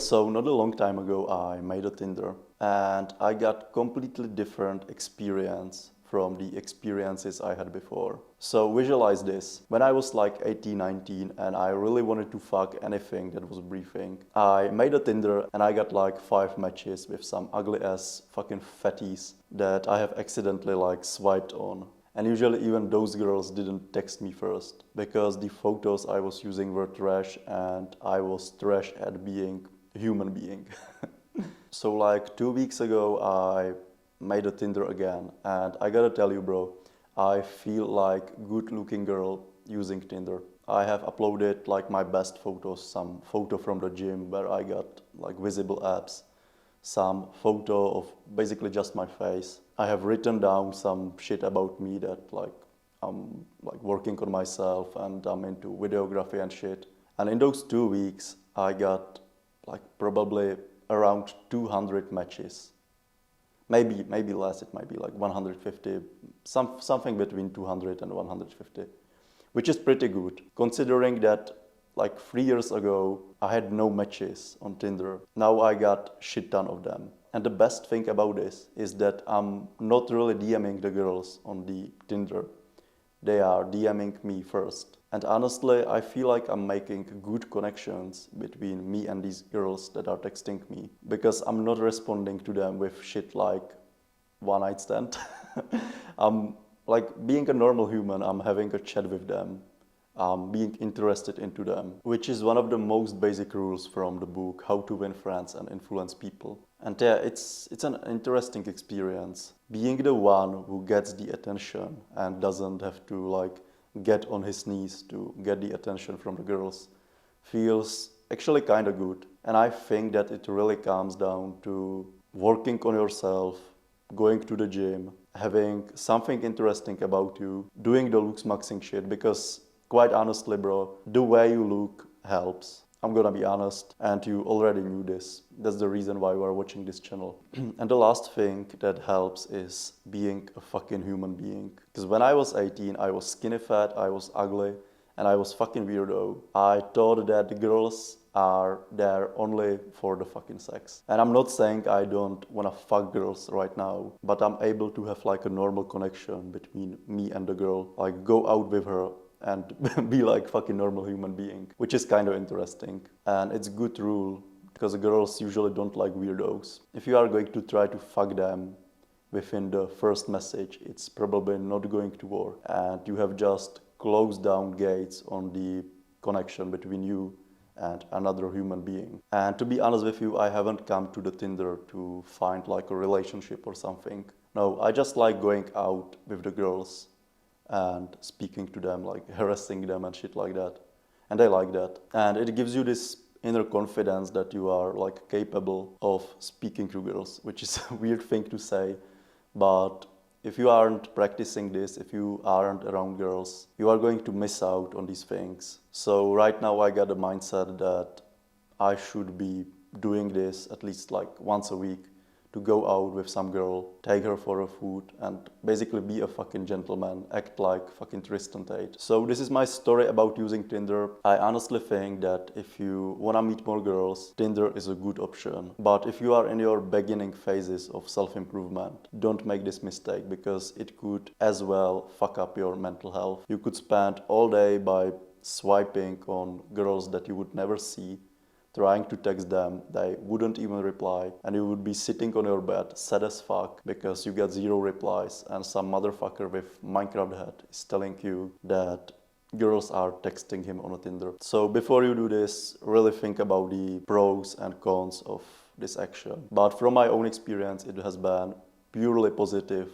so not a long time ago I made a Tinder and I got completely different experience from the experiences I had before. So visualize this. When I was like 18, 19 and I really wanted to fuck anything that was breathing, I made a Tinder and I got like 5 matches with some ugly ass fucking fatties that I have accidentally like swiped on. And usually even those girls didn't text me first because the photos I was using were trash and I was trash at being a human being. So like 2 weeks ago I made a Tinder again and I gotta tell you bro, I feel like good looking girl using Tinder. I have uploaded like my best photos, some photo from the gym where I got like visible abs, some photo of basically just my face. I have written down some shit about me that like I'm like working on myself and I'm into videography and shit. And in those 2 weeks I got like probably around 200 matches. Maybe less, it might be like 150, something between 200 and 150, which is pretty good considering that like 3 years ago I had no matches on Tinder. Now I got shit ton of them. And the best thing about this is that I'm not really DMing the girls on the Tinder. They are DMing me first. And honestly, I feel like I'm making good connections between me and these girls that are texting me because I'm not responding to them with shit like one night stand. I'm like being a normal human, I'm having a chat with them. Being interested into them, which is one of the most basic rules from the book, How to Win Friends and Influence People. And yeah, it's an interesting experience. Being the one who gets the attention and doesn't have to like get on his knees to get the attention from the girls feels actually kind of good. And I think that it really comes down to working on yourself, going to the gym, having something interesting about you, doing the looks maxing shit because quite honestly, bro, the way you look helps. I'm gonna be honest, and you already knew this. That's the reason why you are watching this channel. And the last thing that helps is being a fucking human being. Because when I was 18, I was skinny fat, I was ugly, and I was fucking weirdo. I thought that the girls are there only for the fucking sex. And I'm not saying I don't wanna fuck girls right now, but I'm able to have like a normal connection between me and the girl. Like go out with her and be like fucking normal human being, which is kind of interesting. And it's good rule because girls usually don't like weirdos. If you are going to try to fuck them within the first message, it's probably not going to work. And you have just closed down gates on the connection between you and another human being. And to be honest with you, I haven't come to the Tinder to find like a relationship or something. No, I just like going out with the girls and speaking to them, like harassing them and shit like that. And they like that. And it gives you this inner confidence that you are like capable of speaking to girls, which is a weird thing to say. But if you aren't practicing this, if you aren't around girls, you are going to miss out on these things. So right now I got a mindset that I should be doing this at least like once a week, to go out with some girl, take her for a food, and basically be a fucking gentleman, act like fucking Tristan Tate. So this is my story about using Tinder. I honestly think that if you wanna meet more girls, Tinder is a good option. But if you are in your beginning phases of self-improvement, don't make this mistake because it could as well fuck up your mental health. You could spend all day by swiping on girls that you would never see, trying to text them, they wouldn't even reply, and you would be sitting on your bed sad as fuck because you get 0 replies and some motherfucker with Minecraft head is telling you that girls are texting him on a Tinder. So before you do this, really think about the pros and cons of this action. But from my own experience, it has been purely positive.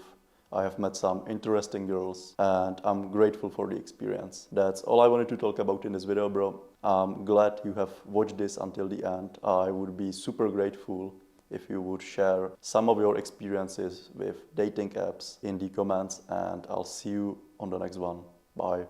I have met some interesting girls and I'm grateful for the experience. That's all I wanted to talk about in this video, bro. I'm glad you have watched this until the end. I would be super grateful if you would share some of your experiences with dating apps in the comments, and I'll see you on the next one. Bye.